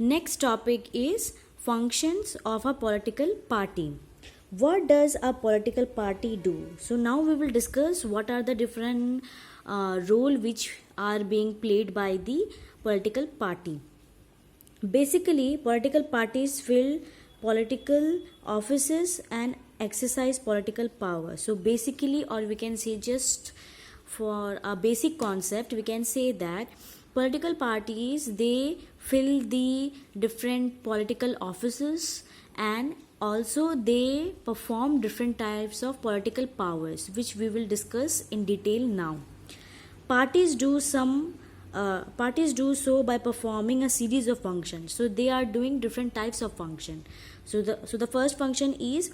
Next topic is functions of a political party. What does a political party do? So now we will discuss what are the different role which are being played by the political party. Basically, political parties fill political offices and exercise political power. So basically, or we can say just for a basic concept, we can say that political parties, they fill the different political offices and also they perform different types of political powers, which we will discuss in detail now. Parties do so by performing a series of functions. So they are doing different types of function. So the first function is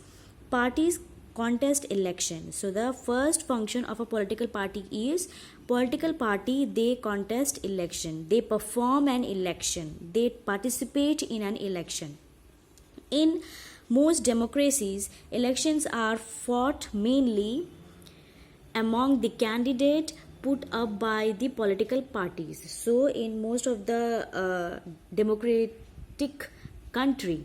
parties contest election. So the first function of a political party is political party, they contest election, they perform an election, they participate in an election. In most democracies, elections are fought mainly among the candidate put up by the political parties. So in most of the democratic country,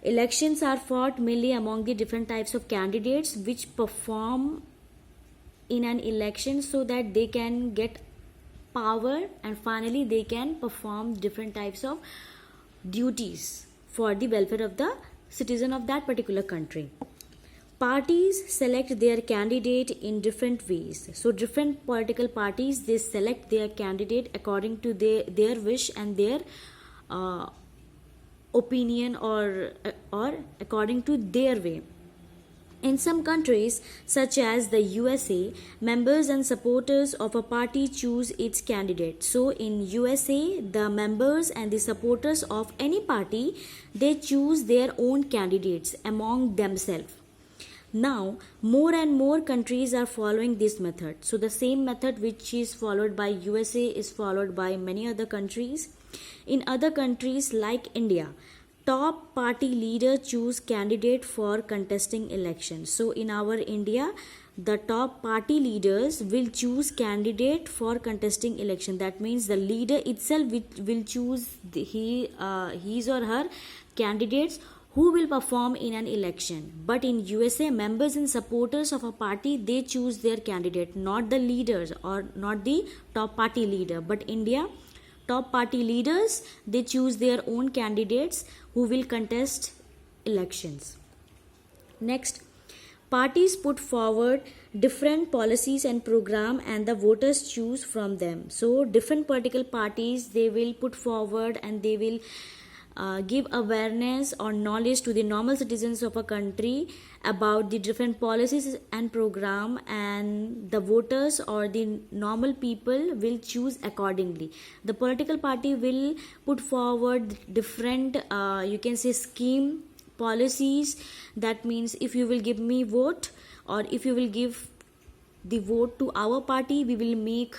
elections are fought mainly among the different types of candidates which perform in an election so that they can get power and finally they can perform different types of duties for the welfare of the citizen of that particular country. Parties select their candidate in different ways. So different political parties, they select their candidate according to their wish and their opinion or according to their way. In some countries, such as the USA, members and supporters of a party choose its candidate. So in USA, the members and the supporters of any party, they choose their own candidates among themselves. Now, more and more countries are following this method. So the same method which is followed by USA is followed by many other countries. In other countries like India, top party leader choose candidate for contesting elections. So in our India, the top party leaders will choose candidate for contesting election. That means the leader itself will choose his or her candidates who will perform in an election. But in USA, members and supporters of a party, they choose their candidate, not the leaders or not the top party leader. But India, top party leaders, they choose their own candidates who will contest elections. Next, parties put forward different policies and program and the voters choose from them. So different political parties, they will put forward and they will give awareness or knowledge to the normal citizens of a country about the different policies and program, and the voters or the normal people will choose accordingly. The political party will put forward different you can say scheme policies. That means if you will give me vote or if you will give the vote to our party, we will make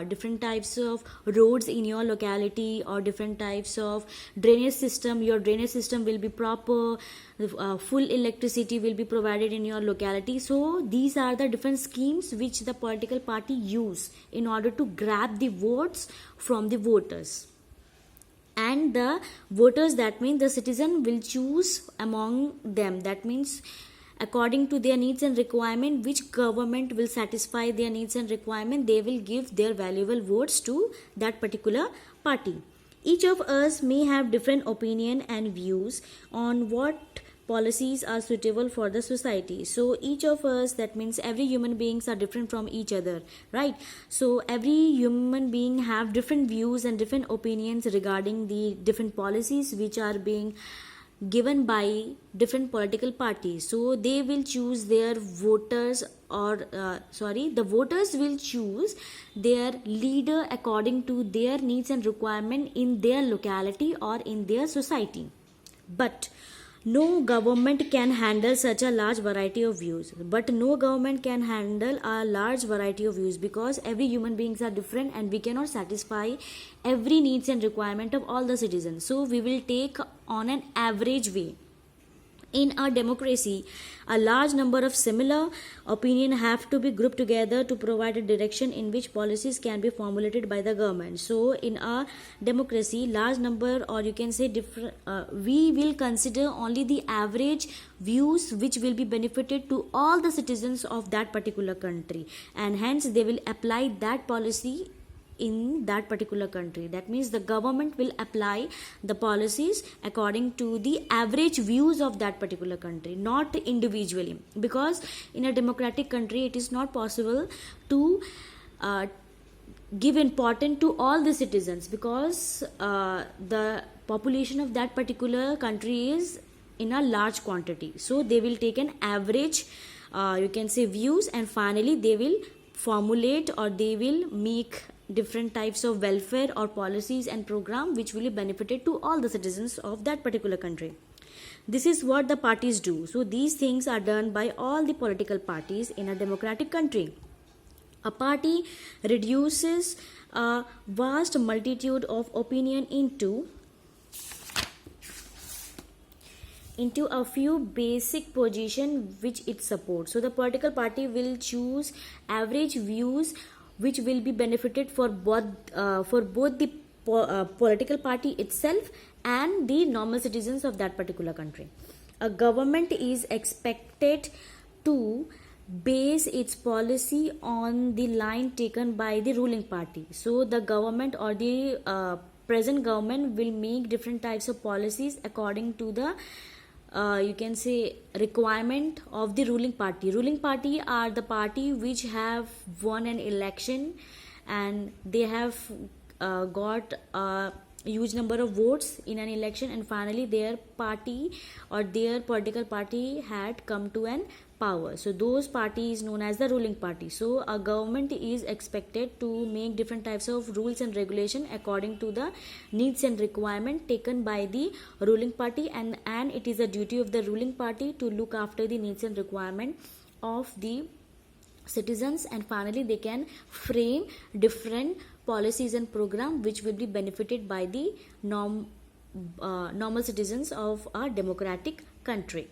different types of roads in your locality or different types of drainage system. Your drainage system will be proper, full electricity will be provided in your locality. So these are the different schemes which the political party use in order to grab the votes from the voters. And the voters, that means the citizen will choose among them. That means according to their needs and requirement, which government will satisfy their needs and requirement, they will give their valuable votes to that particular party. Each of us may have different opinion and views on what policies are suitable for the society. So each of us, that means every human beings are different from each other, right? So every human being have different views and different opinions regarding the different policies which are being given by different political parties. So they will choose their voters or the voters will choose their leader according to their needs and requirement in their locality or in their society. But no government can handle such a large variety of views. Because every human beings are different and we cannot satisfy every needs and requirement of all the citizens. So we will take on an average way. In a democracy, a large number of similar opinion have to be grouped together to provide a direction in which policies can be formulated by the government. So in a democracy, large number, or you can say different, we will consider only the average views which will be benefited to all the citizens of that particular country, and hence they will apply that policy in that particular country. That means the government will apply the policies according to the average views of that particular country, not individually, because in a democratic country it is not possible to give importance to all the citizens, because the population of that particular country is in a large quantity. So they will take an average, you can say, views, and finally they will formulate, or they will make different types of welfare or policies and program which will be benefited to all the citizens of that particular country. This is what the parties do. So these things are done by all the political parties in a democratic country. A party reduces a vast multitude of opinion into a few basic position which it supports. So the political party will choose average views which will be benefited for both the political party itself and the normal citizens of that particular country. A government is expected to base its policy on the line taken by the ruling party. So the government, or the present government, will make different types of policies according to the you can say requirement of the ruling party. Ruling party are the party which have won an election, and they have got a huge number of votes in an election, and finally their party or their political party had come to an power. So those party is known as the ruling party. So a government is expected to make different types of rules and regulation according to the needs and requirement taken by the ruling party, and it is a duty of the ruling party to look after the needs and requirement of the citizens, and finally they can frame different policies and program which will be benefited by the normal citizens of a democratic country.